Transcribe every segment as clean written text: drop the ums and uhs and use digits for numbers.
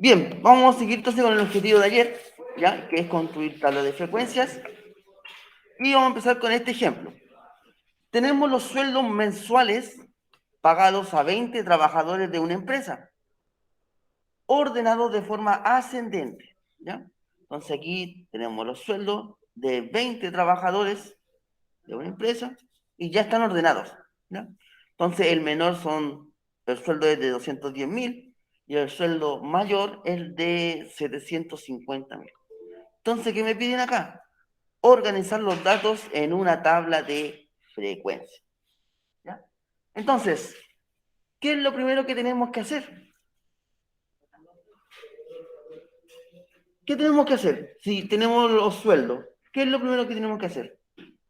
Bien, vamos a seguir entonces con el objetivo de ayer, ¿ya? Que es construir tablas de frecuencias. Y vamos a empezar con este ejemplo. Tenemos los sueldos mensuales pagados a 20 trabajadores de una empresa, ordenados de forma ascendente, ¿ya? Entonces aquí tenemos los sueldos de 20 trabajadores de una empresa y ya están ordenados, ¿ya? Entonces el menor el sueldo es de 210.000 y el sueldo mayor es de 750.000. Entonces, ¿qué me piden acá? Organizar los datos en una tabla de frecuencia, ¿ya? Entonces, ¿qué es lo primero que tenemos que hacer? ¿Qué tenemos que hacer? Si tenemos los sueldos, ¿qué es lo primero que tenemos que hacer?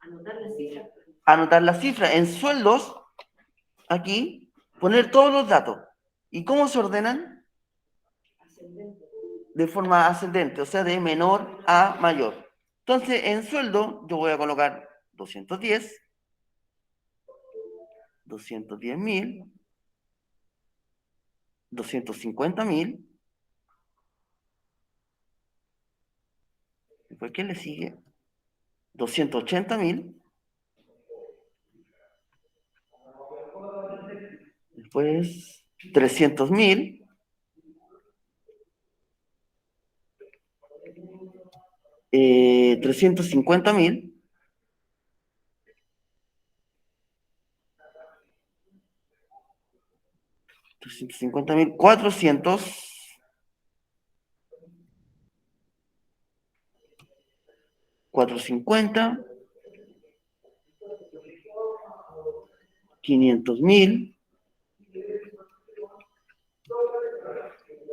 Anotar la cifra. Anotar la cifra. En sueldos, aquí, poner todos los datos. ¿Y cómo se ordenan? Ascendente. De forma ascendente, o sea, de menor a mayor. Entonces, en sueldo, yo voy a colocar 210.000, 250.000. Después, ¿qué le sigue? 280.000. Después, 300.000. 350.000. 350.000. 450. 500.000.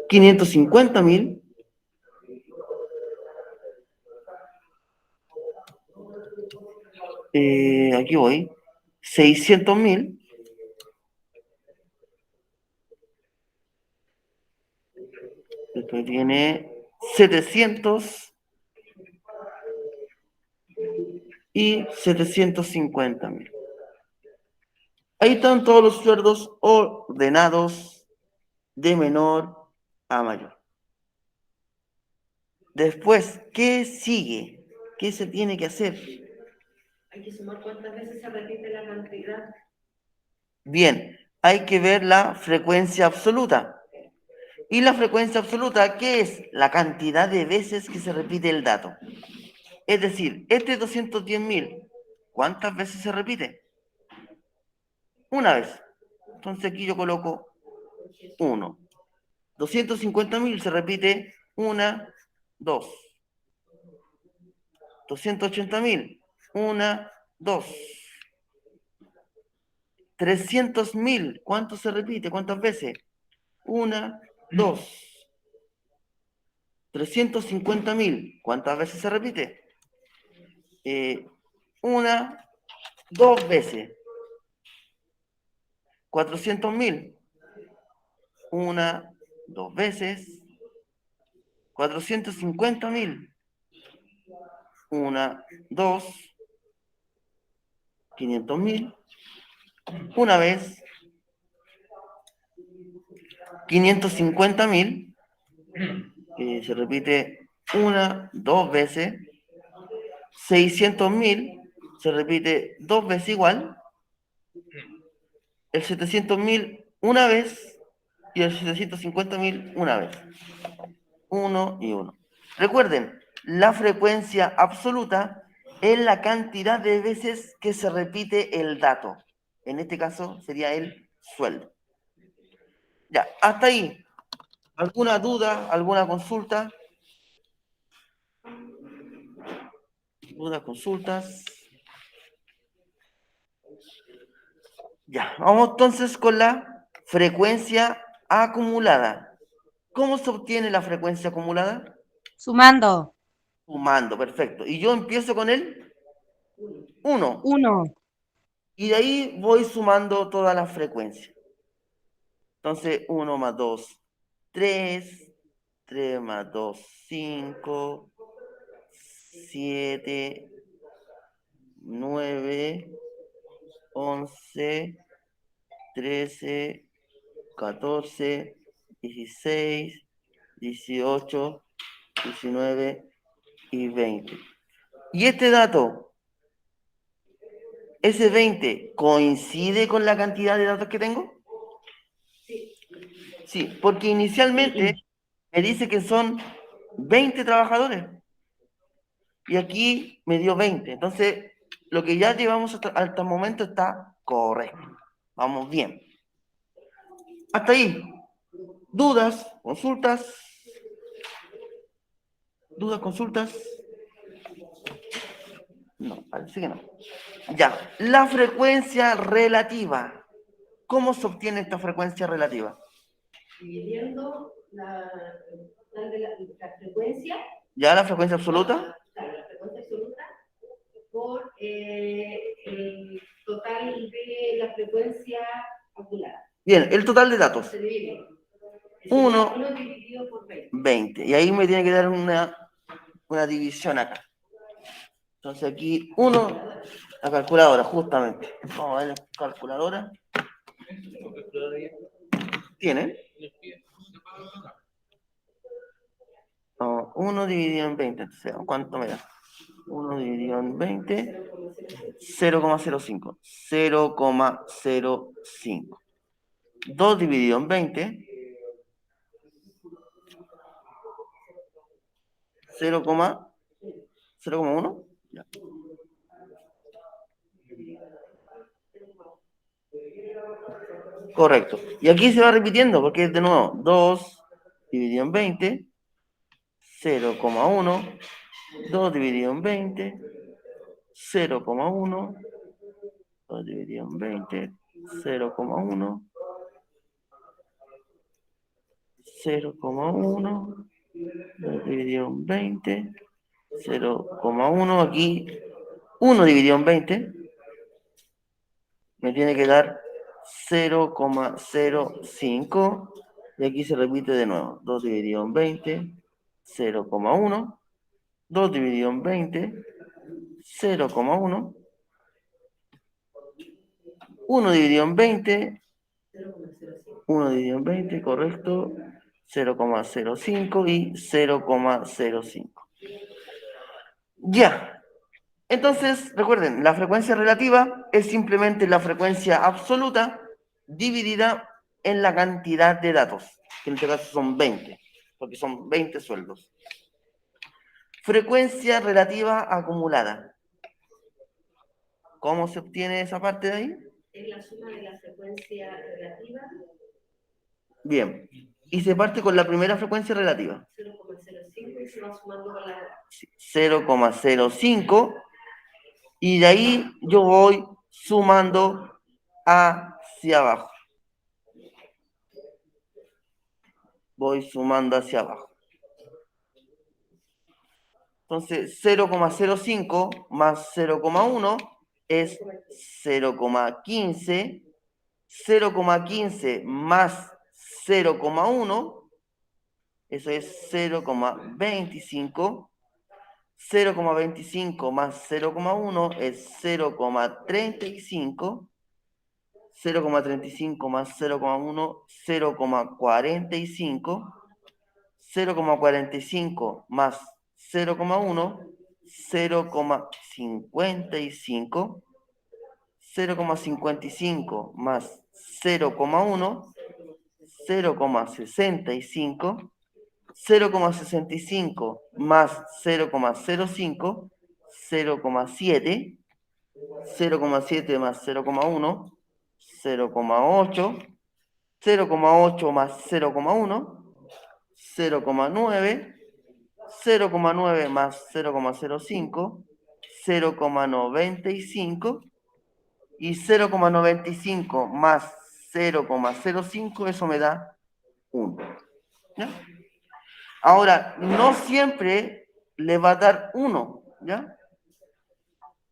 550.000. Aquí voy. 600.000. Después viene 700 y 750.000. Ahí están todos los sueldos ordenados de menor a mayor. Después, ¿qué sigue? ¿Qué se tiene que hacer? Hay que sumar cuántas veces se repite la cantidad. Bien, hay que ver la frecuencia absoluta. ¿Y la frecuencia absoluta qué es? La cantidad de veces que se repite el dato. Es decir, este 210.000, ¿cuántas veces se repite? Una vez. Entonces aquí yo coloco 1. 250.000 se repite una, dos. 280.000, una, dos. 300.000, ¿cuánto se repite? ¿Cuántas veces? Una, dos. 350.000, ¿cuántas veces se repite? Una, dos veces. 400.000, una, dos veces. 450.000, una, dos. 500.000, una vez. 550.000, se repite una, dos veces. 600.000, se repite dos veces igual. El 700.000 una vez y el 750.000 una vez. Uno y uno. Recuerden, la frecuencia absoluta es la cantidad de veces que se repite el dato. En este caso sería el sueldo. Ya, hasta ahí. ¿Alguna duda? ¿Alguna consulta? ¿Dudas, consultas? Ya, vamos entonces con la frecuencia acumulada. ¿Cómo se obtiene la frecuencia acumulada? Sumando. Sumando, perfecto. Y yo empiezo con el 1. 1. Y de ahí voy sumando todas las frecuencias. Entonces, 1 más 2, 3. 3 más 2, 5. 7, 9, 11, 13, 14, 16, 18, 19 y 20. Y este dato, ese 20, ¿coincide con la cantidad de datos que tengo? Sí, porque inicialmente me dice que son 20 trabajadores. Y aquí me dio 20. Entonces, lo que ya llevamos hasta el momento está correcto. Vamos bien. Hasta ahí. ¿Dudas? ¿Consultas? ¿Dudas? ¿Consultas? No, parece que no. Ya. La frecuencia relativa. ¿Cómo se obtiene esta frecuencia relativa? Dividiendo la frecuencia. ¿Ya la frecuencia absoluta? Claro, la frecuencia absoluta por el total de la frecuencia calculada. Bien, el total de datos. Se divide. 1 dividido por 20. 20. Y ahí me tiene que dar una división acá. Entonces aquí 1, la calculadora, justamente. Vamos a ver la calculadora. ¿Tiene? 1 dividido en 20. Entonces, ¿cuánto me da? 1 dividido en 20, 0,05. 0,05. 2 dividido en 20, 0,1. Correcto. Y aquí se va repitiendo porque es de nuevo 2 dividido en 20, 0,1. 2 dividido en 20, 0,1. 2 dividido en 20, 0,1. 0,1. 2 dividido en 20, 0,1. Aquí 1 dividido en 20 me tiene que dar 0,05. Y aquí se repite de nuevo. 2 dividido en 20, 0,1. 2 dividido en 20, 0,1. 1 dividido en 20, 1 dividido en 20, correcto, 0,05 y 0,05. Ya. Entonces, recuerden, la frecuencia relativa es simplemente la frecuencia absoluta dividida en la cantidad de datos, que en este caso son 20, porque son 20 sueldos. Frecuencia relativa acumulada. ¿Cómo se obtiene esa parte de ahí? Es la suma de la frecuencia relativa. Bien. Y se parte con la primera frecuencia relativa. 0,05 y se va sumando con la 0,05. Y de ahí yo voy sumando hacia abajo. Voy sumando hacia abajo. Entonces, 0,05 más 0,1 es 0,15. 0,15 más 0,1, eso es 0,25. 0,25 más 0,1 es 0,35. 0,35 más 0,1, 0,45. 0,45 más 0,1, 0,55. 0,55 más 0,1, 0,65. 0,65 más 0,05, 0,7. 0,7 más 0,1, 0,8. 0,8 más 0,1, 0,9. 0,9 más 0,05, 0,95. Y 0,95 más 0,05, eso me da 1. ¿Ya? Ahora, no siempre le va a dar 1, ¿ya?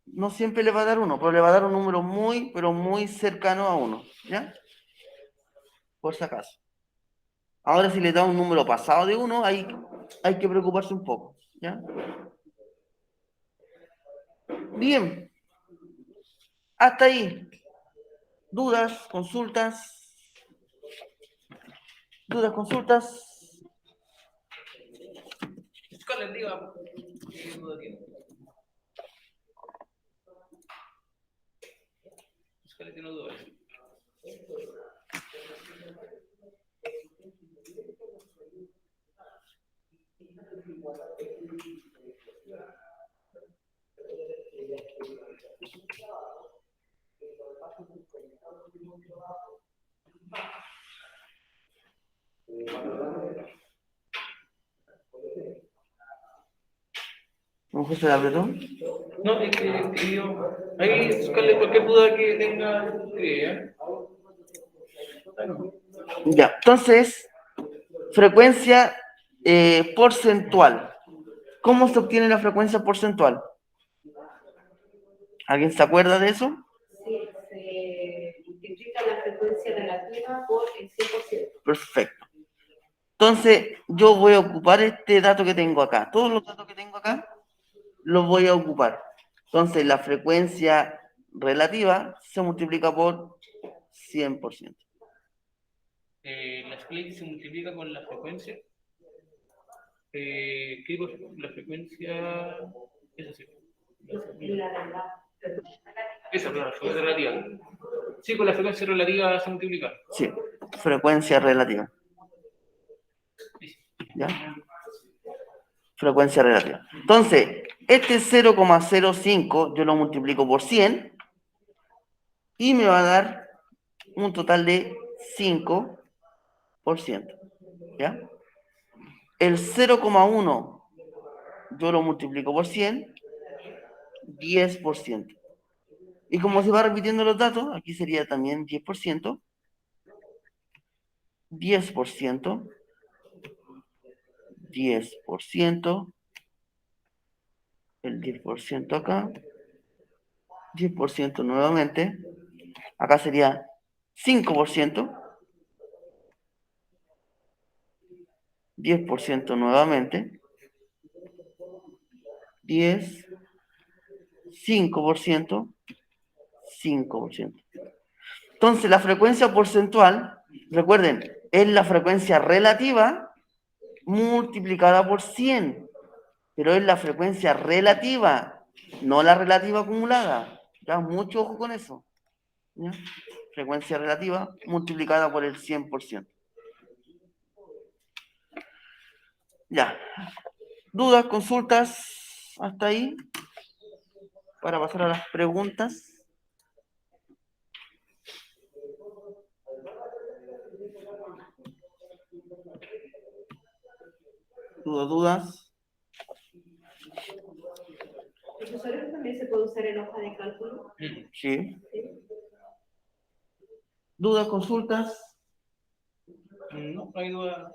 No siempre le va a dar 1, pero le va a dar un número muy, pero muy cercano a 1, ¿ya? Por si acaso. Ahora, si le da un número pasado de 1, ahí hay que preocuparse un poco, ¿ya? Bien. Hasta ahí. ¿Dudas? ¿Consultas? ¿Dudas? ¿Consultas? Scarlett, diga. ¿Qué duda tiene? Scarlett tiene dudas. ¿Don José la apretó? No, es que yo. Ahí, Scarlett, cualquier duda que tenga, escribe, Ya, entonces, frecuencia porcentual. ¿Cómo se obtiene la frecuencia porcentual? ¿Alguien se acuerda de eso? Sí, se multiplica la frecuencia relativa por el 100%. Perfecto. Entonces, yo voy a ocupar este dato que tengo acá. Todos los datos que tengo acá los voy a ocupar. Entonces, la frecuencia relativa se multiplica por 100%. La Scarlett se multiplica con la frecuencia. ¿Qué digo? La frecuencia. Esa sí. Esa, claro, la frecuencia relativa. Sí, con la frecuencia relativa se multiplica. Sí, frecuencia relativa. ¿Ya? Frecuencia relativa. Entonces, este 0,05 yo lo multiplico por 100 y me va a dar un total de 5%. ¿Ya? El 0,1 yo lo multiplico por 100, 10%. Y como se va repitiendo los datos, aquí sería también 10%, 10%, 10%, el 10% acá, 10% nuevamente, acá sería 5%, 10% nuevamente, 10, 5%, 5%. Entonces, la frecuencia porcentual, recuerden, es la frecuencia relativa multiplicada por 100, pero es la frecuencia relativa, no la relativa acumulada. Ya, mucho ojo con eso. ¿Ya? Frecuencia relativa multiplicada por el 100%. Ya. ¿Dudas, consultas hasta ahí? Para pasar a las preguntas. ¿Dudas? Profesores, también se puede usar en hoja de cálculo. Sí. ¿Dudas, consultas? No hay duda.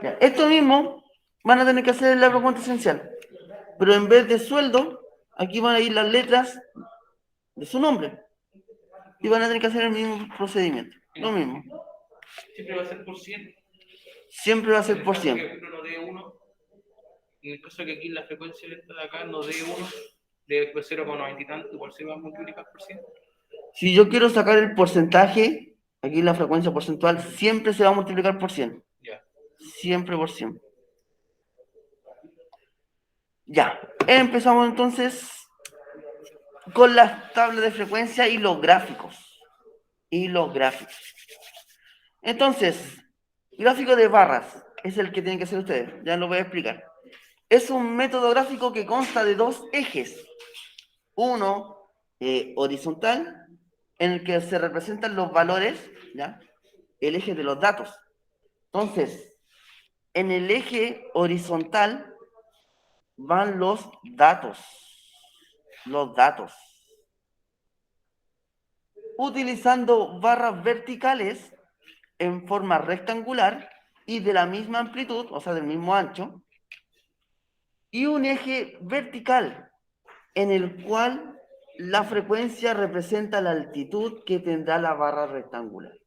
Ya. Esto mismo van a tener que hacer en la pregunta esencial. Pero en vez de sueldo, aquí van a ir las letras de su nombre. Y van a tener que hacer el mismo procedimiento. Lo mismo. Siempre va a ser por 100. Siempre va a ser por En 100. el caso que no dé 1, en el caso que aquí la frecuencia esta de acá no dé 1, de 0,90 y tanto, igual se va a multiplicar por 100. Si yo quiero sacar el porcentaje, aquí la frecuencia porcentual siempre se va a multiplicar por 100. Ya. Siempre por 100. Ya. Empezamos entonces con las tablas de frecuencia y los gráficos. Entonces, gráfico de barras es el que tienen que hacer ustedes. Ya lo voy a explicar. Es un método gráfico que consta de dos ejes. Uno horizontal, en el que se representan los valores, ¿ya? El eje de los datos. Entonces, en el eje horizontal van los datos. Los datos. Utilizando barras verticales en forma rectangular y de la misma amplitud, o sea, del mismo ancho, y un eje vertical en el cual la frecuencia representa la altitud que tendrá la barra rectangular.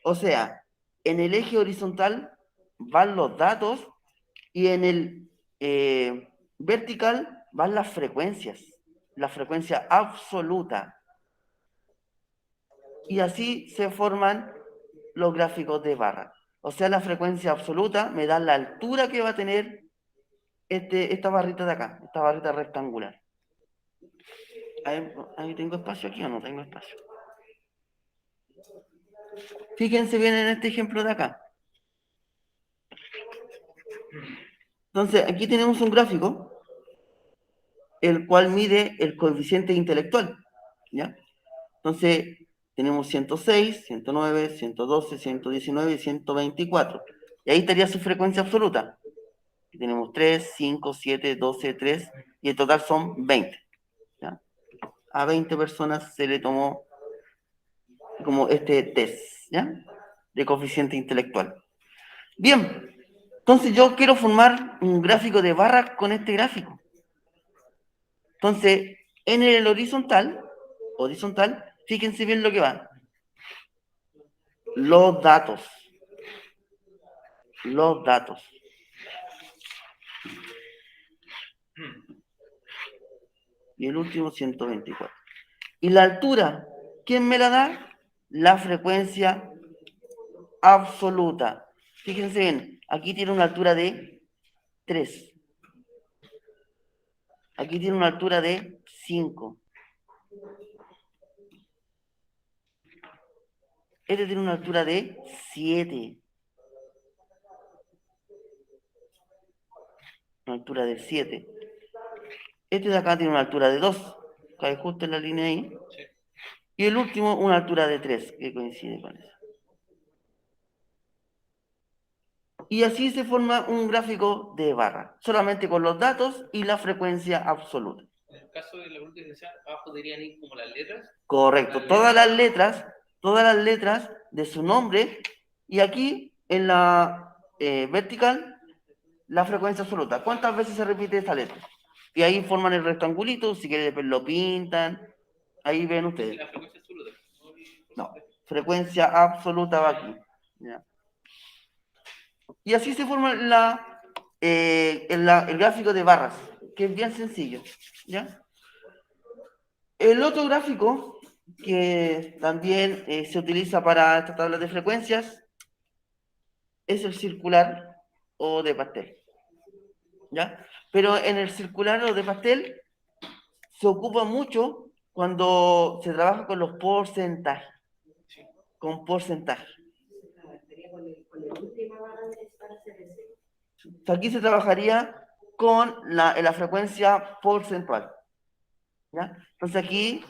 O sea, en el eje horizontal van los datos y en el vertical van las frecuencias, la frecuencia absoluta. Y así se forman los gráficos de barra. O sea, la frecuencia absoluta me da la altura que va a tener esta barrita de acá, esta barrita rectangular. Ahí tengo espacio aquí o no tengo espacio. Fíjense bien en este ejemplo de acá. Entonces, aquí tenemos un gráfico, el cual mide el coeficiente intelectual, ¿ya? Entonces, tenemos 106, 109, 112, 119 y 124. Y ahí estaría su frecuencia absoluta. Tenemos 3, 5, 7, 12, 3, y el total son 20. ¿Ya? A 20 personas se le tomó como este test, ¿ya? De coeficiente intelectual. Bien, entonces yo quiero formar un gráfico de barras con este gráfico. Entonces, en el horizontal, fíjense bien lo que va. Los datos. Y el último 124. Y la altura, ¿quién me la da? La frecuencia absoluta. Fíjense bien, aquí tiene una altura de 3. Aquí tiene una altura de 5. Este tiene una altura de 7. Una altura de 7. Este de acá tiene una altura de 2. Cae justo en la línea ahí. Sí. Y el último, una altura de 3, que coincide con eso. Y así se forma un gráfico de barra, solamente con los datos y la frecuencia absoluta. En el caso de la pregunta inicial, abajo deberían ir como las letras. Correcto, todas las letras de su nombre, y aquí en la vertical, la frecuencia absoluta. ¿Cuántas veces se repite esta letra? Y ahí forman el rectangulito, si quieren después lo pintan, ahí ven ustedes. La frecuencia absoluta. No, frecuencia absoluta va aquí. ¿Ya? Y así se forma el gráfico de barras, que es bien sencillo. ¿Ya? El otro gráfico que también se utiliza para esta tabla de frecuencias es el circular o de pastel. ¿Ya? Pero en el circular o de pastel se ocupa mucho cuando se trabaja con los porcentajes. Con porcentaje. Aquí se trabajaría con la frecuencia porcentual. ¿Ya? Entonces aquí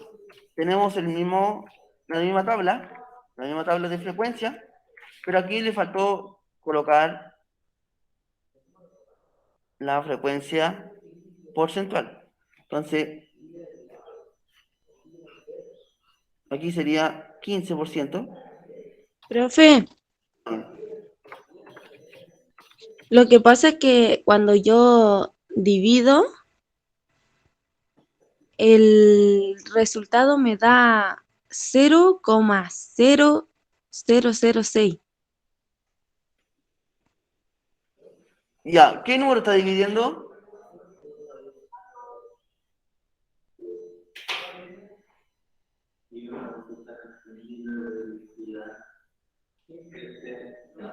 tenemos la misma tabla de frecuencia, pero aquí le faltó colocar la frecuencia porcentual. Entonces, aquí sería 15%. Profe, lo que pasa es que cuando yo divido, el resultado me da 0,0006. Ya, ¿qué número está dividiendo?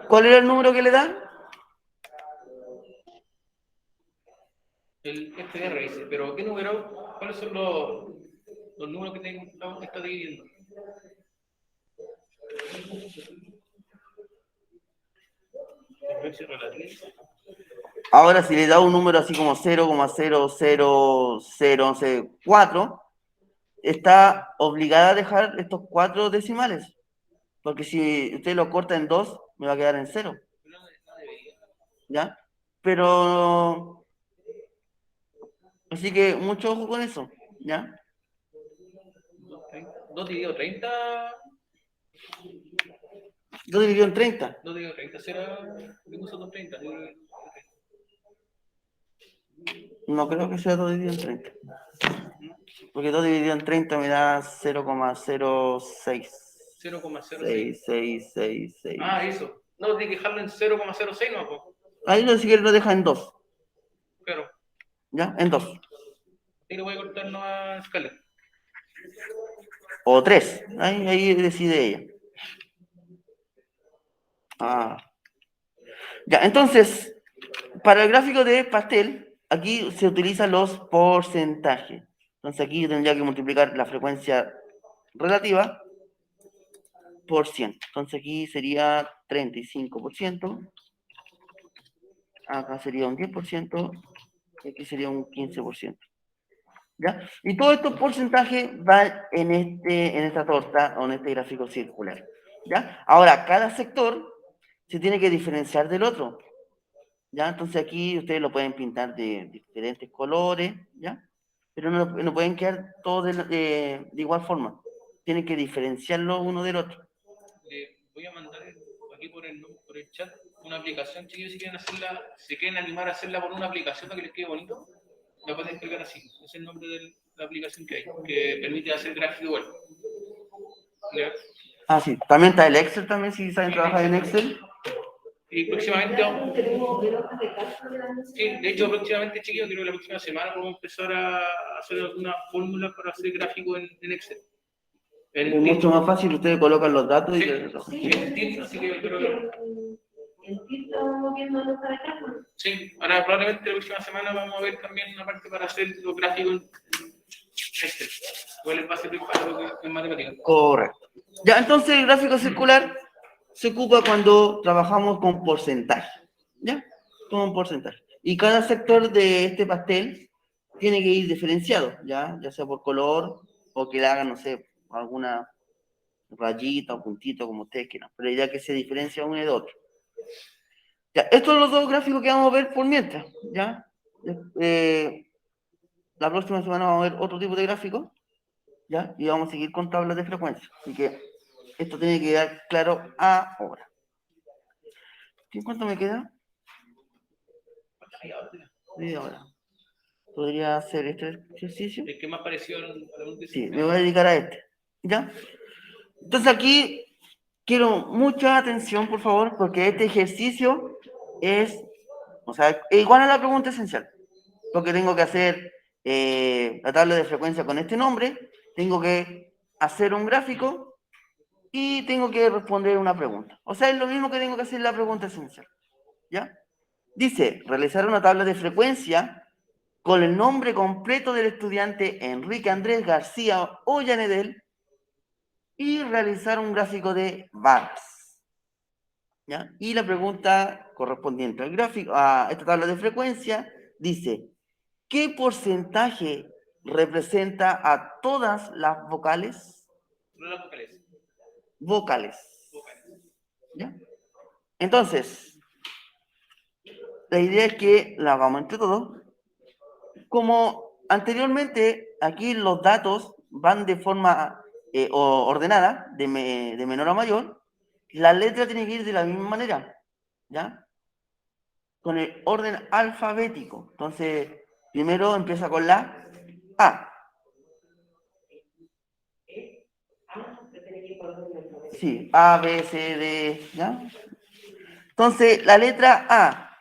¿Cuál era el número que le da? El FR dice, pero ¿qué número? ¿Cuáles son los números que está dividiendo? Frecuencia relativa. Ahora, si le da un número así como 0,00004, está obligada a dejar estos 4 decimales. Porque si usted lo corta en 2, me va a quedar en 0. No debería. ¿Ya? Pero... Así que mucho ojo con eso. ¿Ya? 2 dividido 30. 2 dividido en 30. 2 dividido 30 será. ¿Qué puso 230? No creo que sea 2 dividido en 30. Porque 2 dividido en 30 me da 0,06. 0,06. 6. Ah, eso. No, tiene que dejarlo en 0,06, no, po. Ahí lo si quiere lo deja en 2. Claro. ¿Ya? En 2. Ahí lo voy a cortar no a escala. O 3. Ahí decide ella. Ya, entonces, para el gráfico de pastel, aquí se utilizan los porcentajes. Entonces aquí yo tendría que multiplicar la frecuencia relativa por 100. Entonces aquí sería 35%, acá sería un 10%, y aquí sería un 15%. ¿Ya? Y todos estos porcentajes van en esta torta o en este gráfico circular. ¿Ya? Ahora, cada sector se tiene que diferenciar del otro. ¿Ya? Entonces aquí ustedes lo pueden pintar de diferentes colores, ¿ya? Pero no pueden quedar todos de igual forma. Tienen que diferenciarlo uno del otro. Le voy a mandar aquí por el chat una aplicación, chicos, si quieren animar a hacerla por una aplicación para que les quede bonito, la pueden descargar así. Ese es el nombre de la aplicación que hay, que permite hacer gráfico igual. ¿Ya? Ah, sí. También está el Excel también, si saben trabajar en Excel. Y próximamente vamos. Tenemos hojas de cálculo de la Sí, de hecho, próximamente, chicos, creo que la próxima semana vamos a empezar a hacer algunas fórmulas para hacer gráficos en Excel. Es mucho más fácil, ustedes colocan los datos Sí, y... sí, en Teams, así que yo creo que... En ti estamos viendo la hoja de cálculo. Sí, ahora probablemente la próxima semana vamos a ver también una parte para hacer los gráficos en Excel. Igual les va a servir para lo que en matemáticas. Correcto. Ya, entonces el gráfico circular se ocupa cuando trabajamos con porcentaje, ¿ya? Con porcentaje. Y cada sector de este pastel tiene que ir diferenciado, ¿ya? Ya sea por color o que le hagan, no sé, alguna rayita o puntito, como ustedes quieran. Pero ya que se diferencia uno de otro. Ya, estos son los dos gráficos que vamos a ver por mientras, ¿ya? La próxima semana vamos a ver otro tipo de gráfico, ¿ya? Y vamos a seguir con tablas de frecuencia. Así que esto tiene que quedar claro ahora. ¿Cuánto me queda? Media hora. ¿Podría hacer este ejercicio? El que más pareció a la Sí, me voy a dedicar a este. ¿Ya? Entonces aquí quiero mucha atención, por favor, porque este ejercicio es, o sea, es igual a la pregunta esencial. Porque tengo que hacer la tabla de frecuencia con este nombre, tengo que hacer un gráfico y tengo que responder una pregunta. O sea, es lo mismo que tengo que hacer la pregunta esencial. ¿Ya? Dice, realizar una tabla de frecuencia con el nombre completo del estudiante Enrique Andrés García Ollanedel y realizar un gráfico de barras. ¿Ya? Y la pregunta correspondiente al gráfico, a esta tabla de frecuencia, dice, ¿qué porcentaje representa a todas las vocales? No las vocales. Vocales. ¿Ya? Entonces, la idea es que la hagamos entre todos. Como anteriormente, aquí los datos van de forma ordenada, de menor a mayor, la letra tiene que ir de la misma manera, ¿ya? Con el orden alfabético. Entonces, primero empieza con la A. Sí, A, B, C, D, ¿ya? Entonces, la letra A,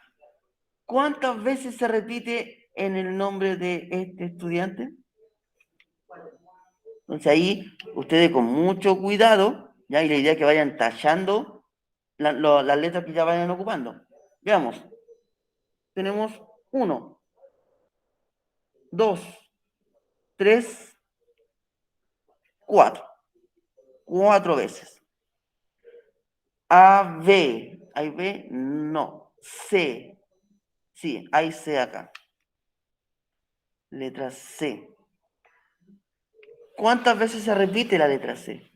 ¿cuántas veces se repite en el nombre de este estudiante? Entonces ahí, ustedes con mucho cuidado, ¿ya? Y la idea es que vayan tachando las letras que ya vayan ocupando. Veamos. Tenemos 1, 2, 3, 4. 4 veces. A, B. ¿Hay B? No. C. Sí, hay C acá. Letra C. ¿Cuántas veces se repite la letra C?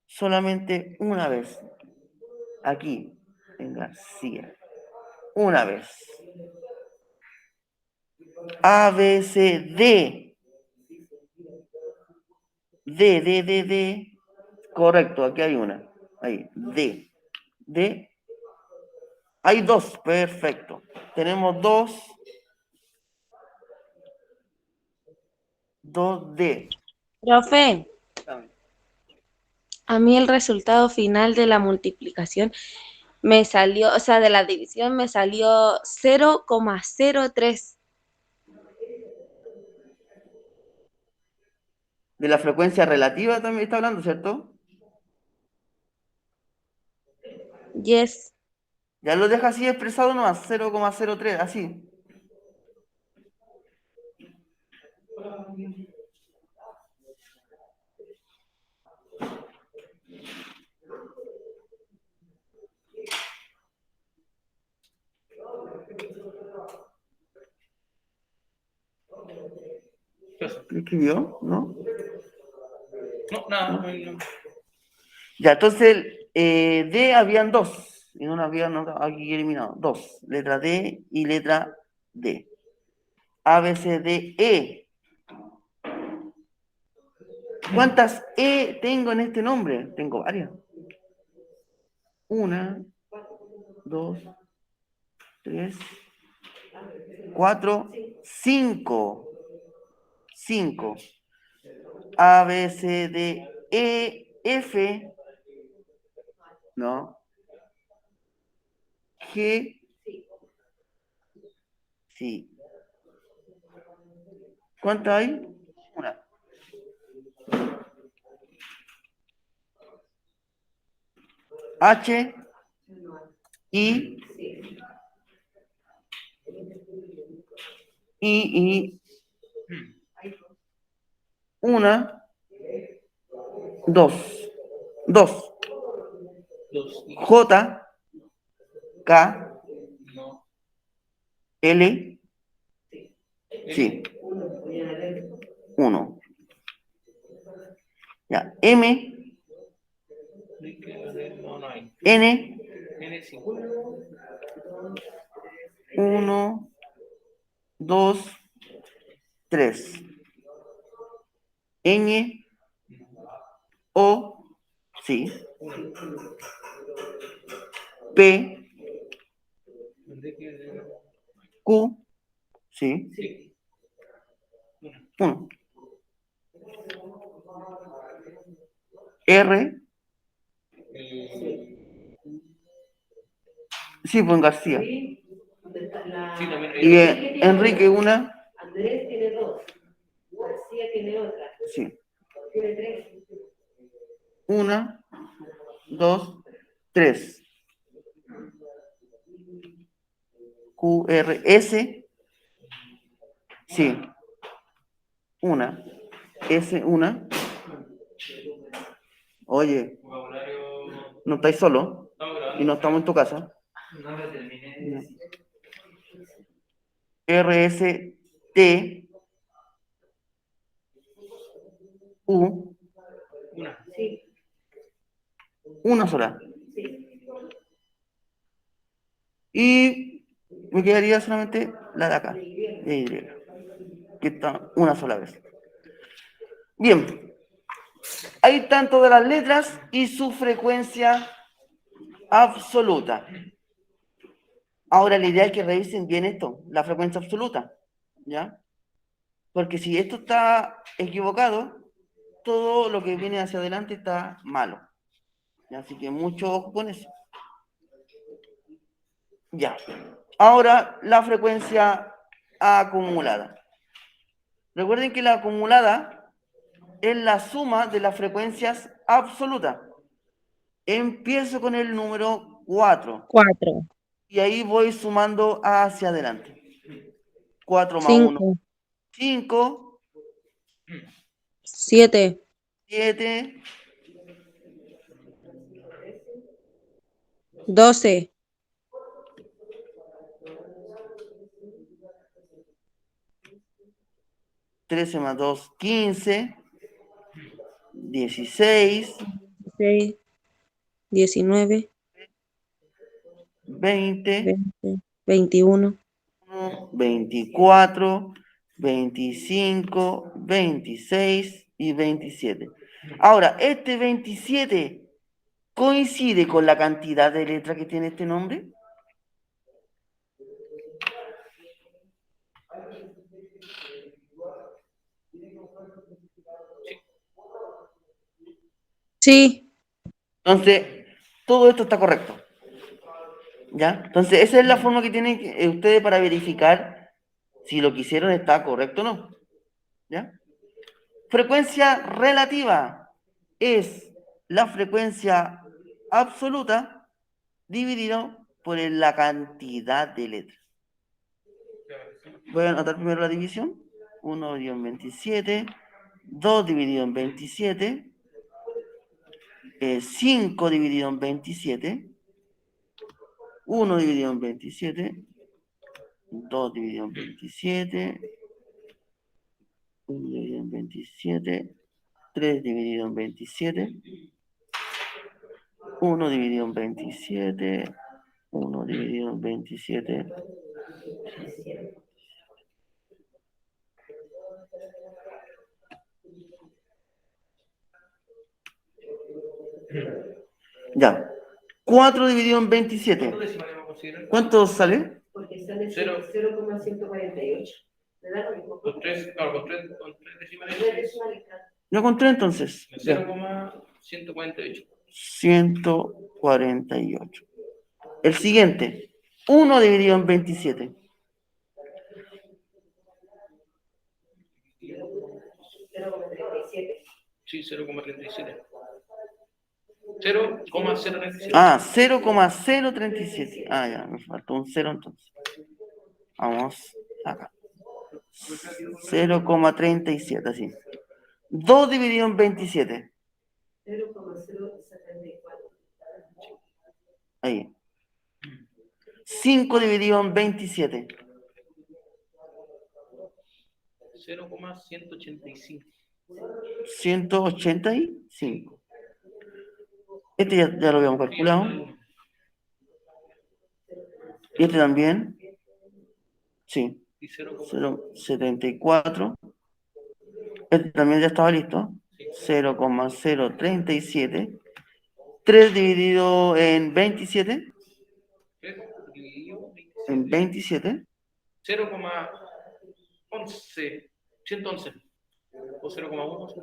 Solamente una vez. Aquí, en García. Una vez. A, B, C, D. D. Correcto, aquí hay una. Ahí, D. D. Hay dos, perfecto. Tenemos dos. 2D. Profe, a mí el resultado final de la multiplicación me salió, o sea, de la división me salió 0,03. De la frecuencia relativa también está hablando, ¿cierto? Yes. Ya lo deja así expresado nomás, 0,03, así. ¿Qué pasa? ¿Lo escribió? ¿No? No, nada, no. Ya, entonces, D habían dos, y no había aquí eliminado, dos, letra D y letra D. A, B, C, D, E. ¿Cuántas E tengo en este nombre? Tengo varias. Una, dos, tres, cuatro, cinco. Cinco. A, B, C, D, E, F. No. G. Sí. ¿Cuántas hay? Una. H, I, I, una, dos, dos, Dos. J, K, No. L, sí, uno. Ya, M, No, no hay. N, N5. uno, dos, tres. Ñ, O, sí, P, Q, sí, uno. R, sí, pues en García. Sí, también hay Y otro. Enrique, una, Andrés tiene dos. García tiene otra. sí, Tiene tres. una, dos, tres. Q, R, S, sí, una. S, una. Oye, Vocabulario. no estáis solo Estamos grabando. y no estamos en tu casa. No lo terminé. R, S, T, U, Una. Sí, una sola. sí. Y me quedaría solamente la de acá, de Y, que está una sola vez. Bien, hay tanto de las letras y su frecuencia absoluta. Ahora la idea es que revisen bien esto, la frecuencia absoluta, ¿ya? Porque si esto está equivocado, todo lo que viene hacia adelante está malo. ¿Ya? Así que mucho ojo con eso. Ya. Ahora la frecuencia acumulada. Recuerden que la acumulada es la suma de las frecuencias absolutas. Empiezo con el número 4 4, y ahí voy sumando hacia adelante. 4 más 1, 5, 5, 7, 7, 12, 13 más 2, 15, 16, 16, 19, 20, 20, 21, 24, 25, 26 y 27. Ahora, este 27 coincide con la cantidad de letras que tiene este nombre. sí, Entonces, todo esto está correcto. ¿Ya? Entonces, esa es la forma que tienen ustedes para verificar si lo que hicieron está correcto o no. ¿Ya? Frecuencia relativa es la frecuencia absoluta dividido por la cantidad de letras. Voy a anotar primero la división. 1 dividido en 27, 2 dividido en 27, 5 dividido en 27, 1 dividido en 27, 2 dividido en 27, 1 dividido en 27, 3 dividido en 27, 1 dividido en 27, 1 dividido en 27. Ya. 4 dividido en 27. ¿Cuántos decimales vamos a considerar? ¿Cuánto sale? Porque sale Cero. 0,148. ¿Me da lo mismo? Con tres, claro, con tres decimales. Tres decimales, claro. Yo encontré entonces. Ya. 0,148. 148. El siguiente. 1 dividido en 27. 0,37. Sí, 0,37. 0,037. Ah, 0,037. Ah, ya, me faltó un 0 entonces. Vamos acá. 0,37, así. 2 dividido en 27. 0,074. Ahí. 5 dividido en 27. 0,185. 185. Este ya lo habíamos calculado. Y este también. Sí. Y 0,0. 0,74. Este también ya estaba listo. 0,037. 3 dividido en 27. Dividido En 27. 0,11. 111. O 0,1.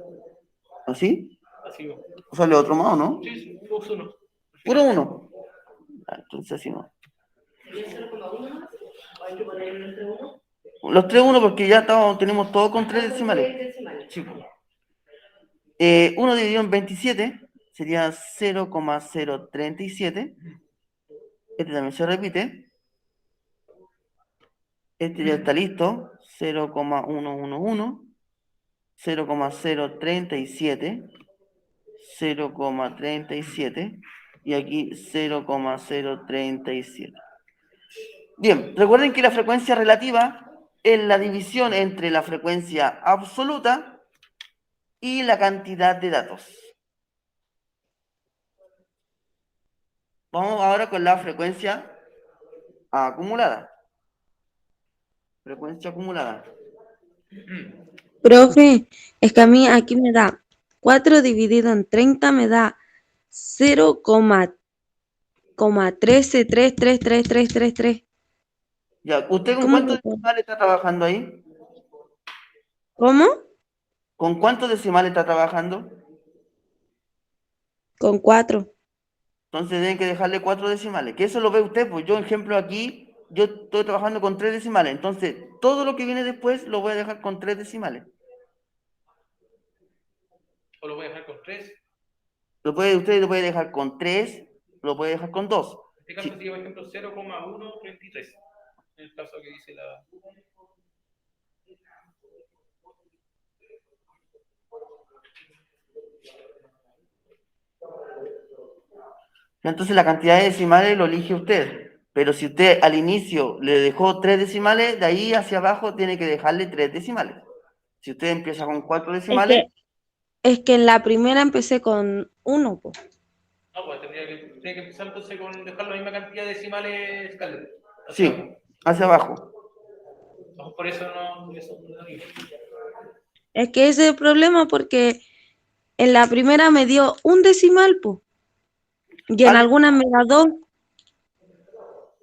¿Así? Así va. ¿O sale otro más o no? Sí, sí, dos uno. Puro 1. Entonces así no. ¿Sería 0,1? ¿O hay que ponerlo entre 1? Los 3 1 porque ya tenemos todo con 3 decimales. Sí, pues. 1 dividido en 27 sería 0,037. Este también se repite. Este ya está listo. 0,111. 0,037. 0,37. Y aquí 0,037. Bien, recuerden que la frecuencia relativa es la división entre la frecuencia absoluta y la cantidad de datos. Vamos ahora con la frecuencia acumulada. Frecuencia acumulada. Profe, es que a mí aquí me da 4 dividido en 30 me da 0,133333. Ya, ¿usted con ¿Cómo cuántos lo puedo? decimales está trabajando ahí? ¿Cómo? ¿Con cuántos decimales está trabajando? Con 4. Entonces deben que dejarle 4 decimales. Que eso lo ve usted, pues yo, ejemplo, aquí, yo estoy trabajando con 3 decimales. Entonces, todo lo que viene después lo voy a dejar con 3 decimales. O lo voy a dejar con 3. Usted lo puede dejar con 3, lo puede dejar con 2. En este caso sería, por ejemplo, 0,133. En el caso que dice la. Entonces la cantidad de decimales lo elige usted. Pero si usted al inicio le dejó 3 decimales, de ahí hacia abajo tiene que dejarle 3 decimales. Si usted empieza con 4 decimales, Es que en la primera empecé con 1, po. No, pues tendría que empezar entonces con dejar la misma cantidad de decimales, Scarlett. sí, hacia abajo. Por eso no. Eso no da bien. Es que ese es el problema porque en la primera me dio un decimal, po. Y en algunas me da 2.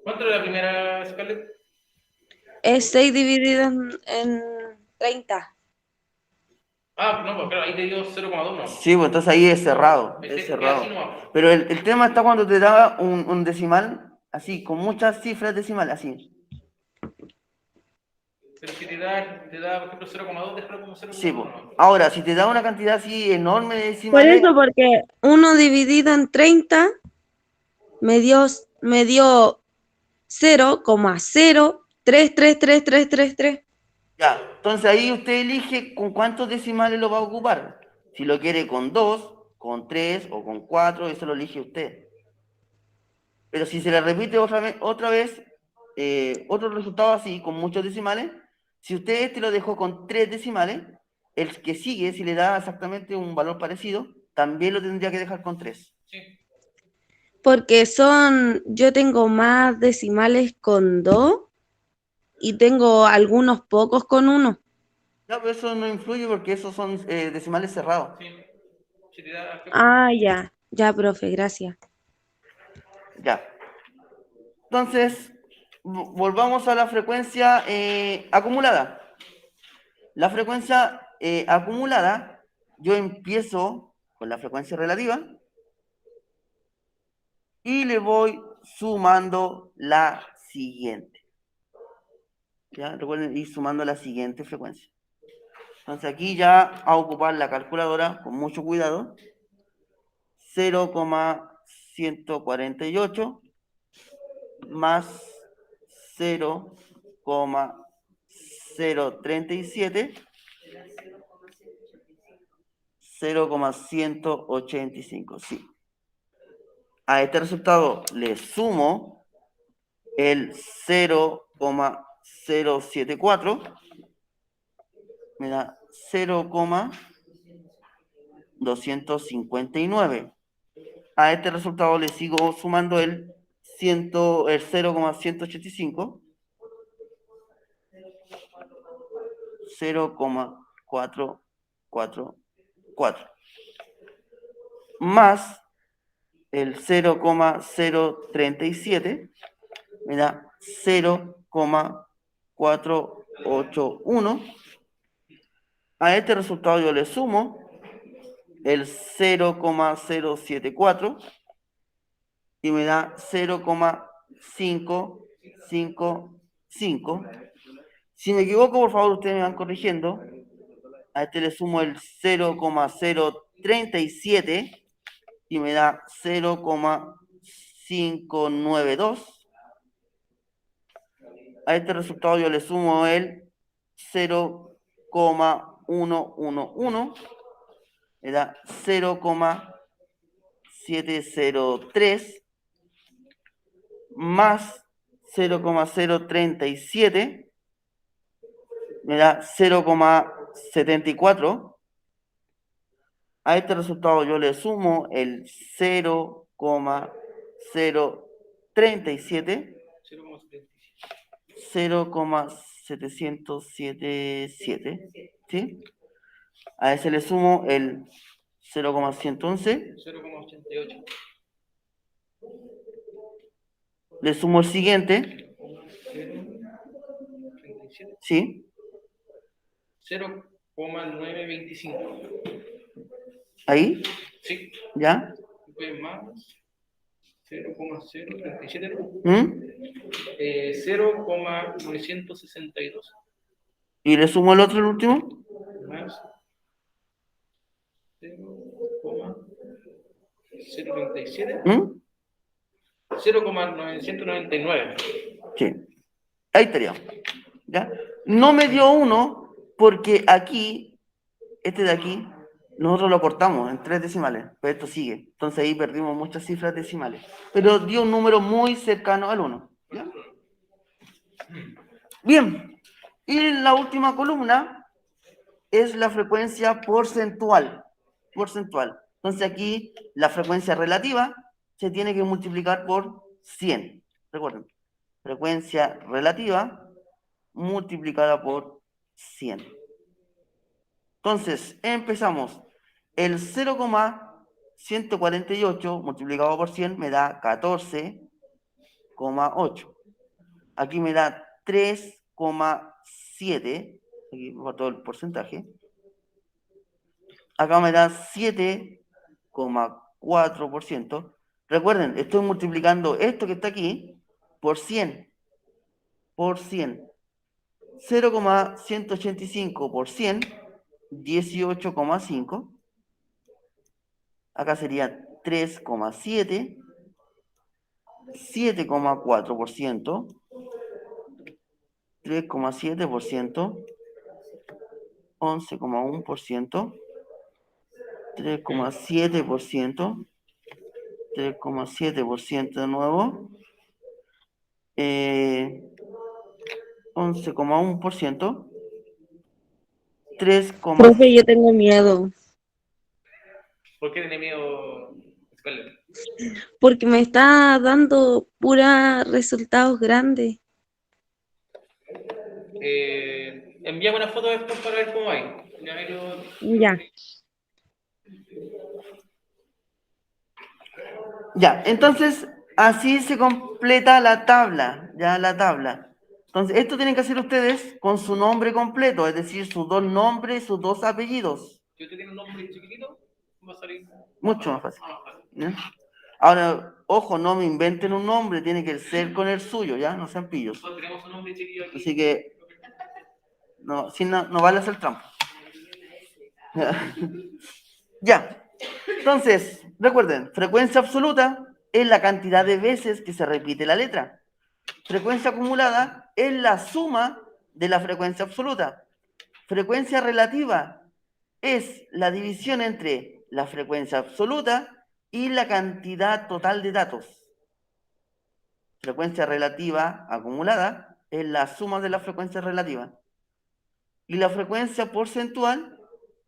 ¿Cuánto era la primera, Scarlett? Es 6 dividido en 30. Ah, no, pues claro, ahí te dio 0,2, ¿no? Sí, pues entonces ahí es cerrado. Es cerrado. Pero el tema está cuando te da un decimal, así, con muchas cifras decimales, así. Pero si te da por ejemplo, 0,2, déjalo como 0,1. Sí, pues. ¿No? Ahora, si te da una cantidad así enorme de Por decimales, eso, porque 1 dividido en 30 me dio 0,0333333. Ya, entonces ahí usted elige con cuántos decimales lo va a ocupar. Si lo quiere con 2, con 3 o con 4, eso lo elige usted. Pero si se le repite otra vez otro resultado así, con muchos decimales, si usted este lo dejó con 3 decimales, el que sigue, si le da exactamente un valor parecido, también lo tendría que dejar con 3. Sí. Porque yo tengo más decimales con 2 y tengo algunos pocos con 1. No, pero eso no influye porque esos son decimales cerrados. Sí. Si te da Ah, ya, ya, profe, gracias. Ya. Entonces, volvamos a la frecuencia acumulada. La frecuencia acumulada, yo empiezo con la frecuencia relativa y le voy sumando la siguiente. ¿Ya? Recuerden ir sumando la siguiente frecuencia. Entonces aquí ya a ocupar la calculadora con mucho cuidado. 0,148 más 0,037, 0,185, sí. A este resultado le sumo el 0,074, me da 0,259. A este resultado le sigo sumando el 0,185, 0,444, más el 0,037, me da 0,481. A este resultado yo le sumo el 0,074 y me da 0,555. Si me equivoco, por favor, ustedes me van corrigiendo. A este le sumo el 0,037 y me da 0,592. A este resultado yo le sumo el 0,111, me da 0,703, más 0,037, me da 0,74. A este resultado yo le sumo el 0,037, 0,777, ¿sí? A ese le sumo el 0,111, 0,88. le sumo el siguiente, 0,37. ¿sí? 0,925. Ahí, Sí. ¿ya? Después más 0,037, ¿no? 0,962. Y le sumo el otro, el último, Más 0,037. ¿Mm? 0,999. Sí. Ahí estaría, ¿ya? No me dio 1 porque aquí, este de aquí, nosotros lo cortamos en 3 decimales, pero esto sigue. Entonces ahí perdimos muchas cifras decimales. Pero dio un número muy cercano al 1. ¿Ya? Bien. Y la última columna es la frecuencia porcentual. Porcentual. Entonces aquí la frecuencia relativa se tiene que multiplicar por 100. Recuerden, frecuencia relativa multiplicada por 100. Entonces, empezamos. El 0,148 multiplicado por 100 me da 14,8. Aquí me da 3,7. Aquí va todo el porcentaje. Acá me da 7,4%. Recuerden, estoy multiplicando esto que está aquí por 100. Por 100. 0,185 por 100, 18,5. Acá sería 3,7, 7,4%, 3,7%, 11,1%, 3,7%, 3,7% de nuevo, 11,1%, 3, Profe, yo tengo miedo ¿Por qué tiene miedo, Scarlett? porque me está dando pura resultados grandes. Envíame una foto después para ver cómo va. Ya ahí Ya. Ya, entonces así se completa la tabla, ya la tabla. Entonces, esto tienen que hacer ustedes con su nombre completo, es decir, sus dos nombres, sus dos apellidos. Si usted tiene un nombre chiquitito, va a salir Mucho más fácil. más fácil. ¿Ya? Ahora, ojo, no me inventen un nombre, tiene que ser con el suyo, ¿ya? No sean pillos. Nosotros tenemos un nombre chiquillo aquí. Así que no, no vale hacer trampa. Ya. Entonces, recuerden, frecuencia absoluta es la cantidad de veces que se repite la letra. Frecuencia acumulada es la suma de la frecuencia absoluta. Frecuencia relativa es la división entre la frecuencia absoluta y la cantidad total de datos. Frecuencia relativa acumulada es la suma de la frecuencia relativa. Y la frecuencia porcentual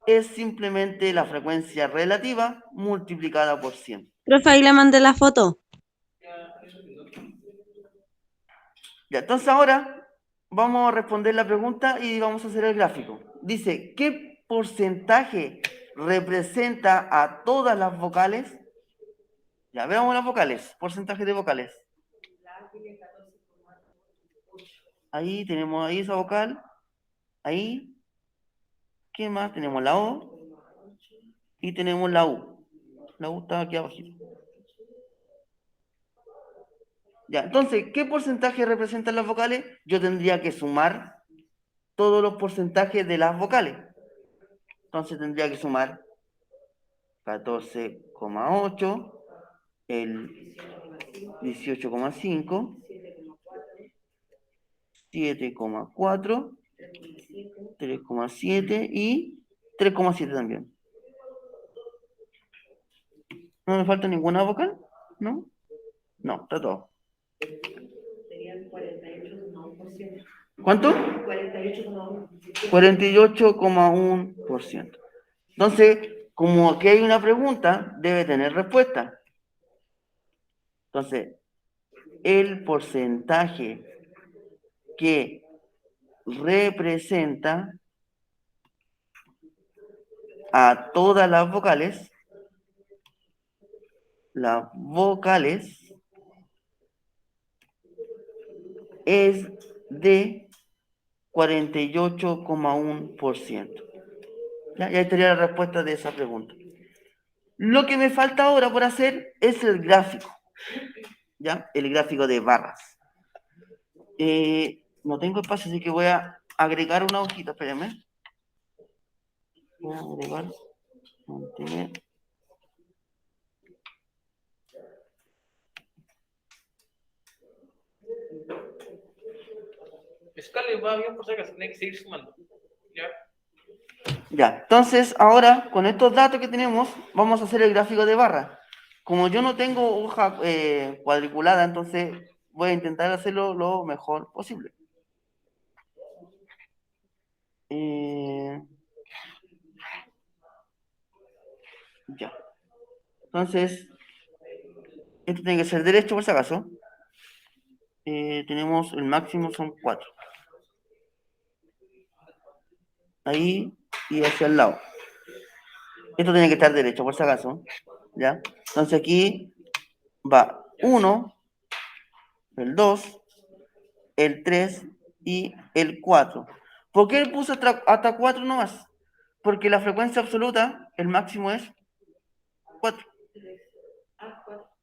es simplemente la frecuencia relativa multiplicada por 100. Profe, ahí le mandé la foto. Ya, entonces ahora vamos a responder la pregunta y vamos a hacer el gráfico. Dice, ¿qué porcentaje representa a todas las vocales? Ya, veamos las vocales, porcentaje de vocales. Ahí tenemos ahí esa vocal. Ahí. ¿Qué más? Tenemos la O y tenemos la U. La U está aquí abajo. Ya, entonces, ¿qué porcentaje representan las vocales? Yo tendría que sumar todos los porcentajes de las vocales. Entonces tendría que sumar 14,8, el 18,5, 7,4, 3,7 y 3,7 también. ¿No me falta ninguna vocal? ¿No? No, está todo. Serían 48,1%. ¿Cuánto? 48,1%. 48,1%. Entonces, como aquí hay una pregunta, debe tener respuesta. Entonces, el porcentaje que representa a todas las vocales es de 48,1%. ¿Ya? Y ahí estaría la respuesta de esa pregunta. Lo que me falta ahora por hacer es el gráfico. ¿Ya? El gráfico de barras. No tengo espacio, así que voy a agregar una hojita, espérenme. Voy a agregar, mantener. Scarlett va bien por si acaso, tiene que seguir sumando. ¿Ya? Ya, entonces ahora con estos datos que tenemos vamos a hacer el gráfico de barra. Como yo no tengo hoja cuadriculada, entonces voy a intentar hacerlo lo mejor posible. Ya. Entonces, esto tiene que ser derecho por si acaso. Tenemos el máximo son 4. Ahí y hacia el lado. Esto tiene que estar derecho por si acaso. ¿Ya? Entonces aquí va 1, el 2, el 3 y el 4. ¿Por qué puse hasta 4 nomás? Porque la frecuencia absoluta, el máximo es 4.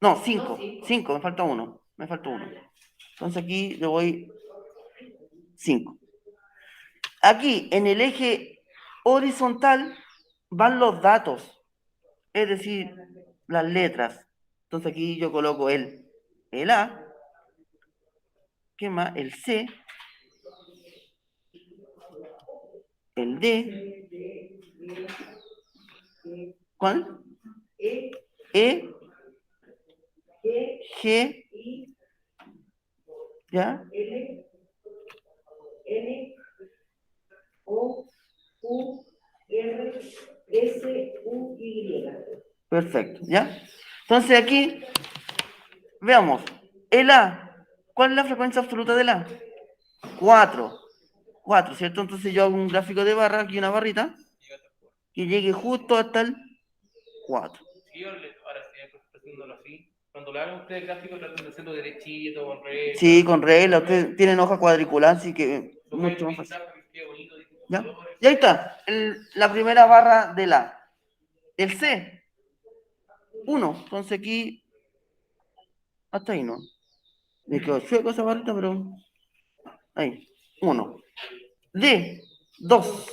No, 5. 5, me falta 1. Me falta 1. Entonces aquí le voy 5. Aquí, en el eje horizontal, van los datos. Es decir, las letras. Entonces aquí yo coloco el A. ¿Qué más? El C. El D ¿Cuál? E, E, G, G, I, ¿ya? L, N, O, U, R, S, U, Y. Perfecto, ¿ya? Entonces aquí, veamos, el A, ¿cuál es la frecuencia absoluta del A? 4, 4, ¿cierto? Entonces yo hago un gráfico de barra, aquí una barrita, que llegue justo hasta el 4. Sí, ahora sí, haciéndolo así. Cuando lo hagan ustedes gráfico, traten de hacerlo derechito, con regla. Sí, con regla, ustedes tienen hoja cuadricular, así que Lo pueden mucho más fácil. pintar para que quede bonito, distintos ¿Ya? colores. Y ahí está, la primera barra del A. El C, 1. Entonces aquí, hasta ahí, ¿no? Me quedó chueco esa barrita, pero ahí, 1. D, 2.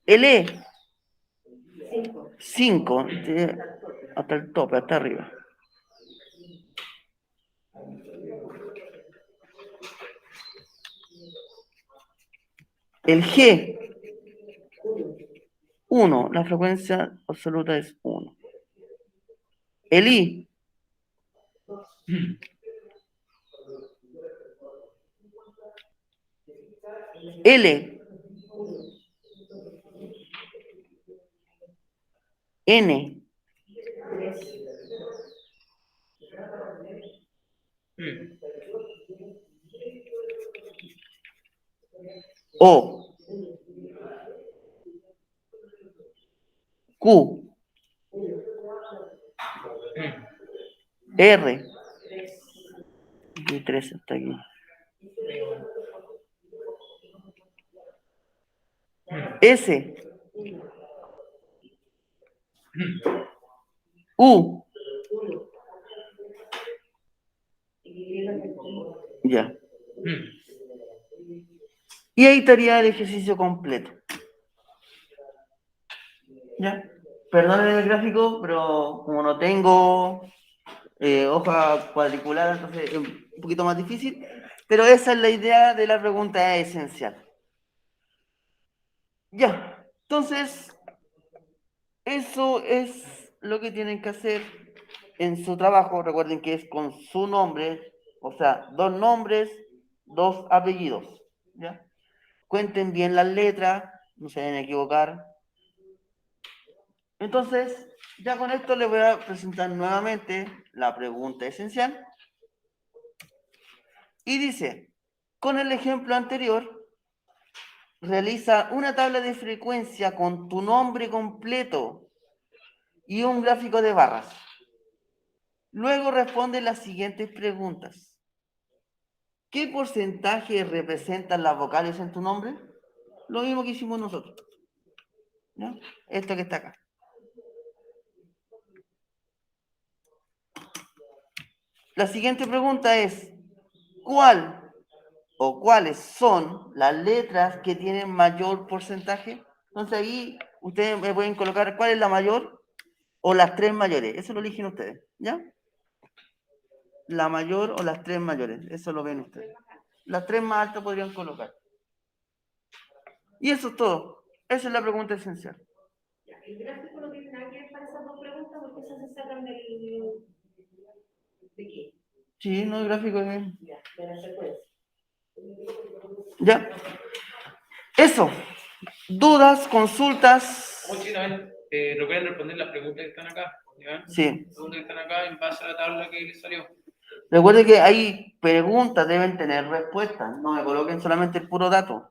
El E, 5. Hasta el tope, hasta arriba. El G, 1. La frecuencia absoluta es 1. El I, L, N, O, Q, R, y 3 hasta aquí. S, U, ya. Y ahí estaría el ejercicio completo. ¿Ya? Perdonen el gráfico, pero como no tengo hoja cuadriculada, entonces es un poquito más difícil. Pero esa es la idea de la pregunta esencial. Ya, entonces, eso es lo que tienen que hacer en su trabajo. Recuerden que es con su nombre, o sea, 2 nombres, 2 apellidos. ¿Ya? Cuenten bien las letras, no se deben equivocar. Entonces, ya con esto les voy a presentar nuevamente la pregunta esencial. Y dice, con el ejemplo anterior, realiza una tabla de frecuencia con tu nombre completo y un gráfico de barras. Luego responde las siguientes preguntas. ¿Qué porcentaje representan las vocales en tu nombre? Lo mismo que hicimos nosotros. ¿No? Esto que está acá. La siguiente pregunta es, ¿cuál o cuáles son las letras que tienen mayor porcentaje? Entonces ahí ustedes me pueden colocar cuál es la mayor o las 3 mayores. Eso lo eligen ustedes, ¿ya? La mayor o las 3 mayores. Eso lo ven ustedes. Las 3 más altas podrían colocar. Y eso es todo. Esa es la pregunta esencial. El gráfico no tiene nada que ver para esas dos preguntas porque esas se sacan del... ¿De qué? Sí, no, el gráfico es... Ya, de la frecuencia. Ya. Eso. Dudas, consultas. Recuerden responder las preguntas que están acá. ¿Ya? Sí. Las preguntas que están acá en base a la tabla que les salió. Recuerden que hay preguntas, deben tener respuestas. No me coloquen solamente el puro dato.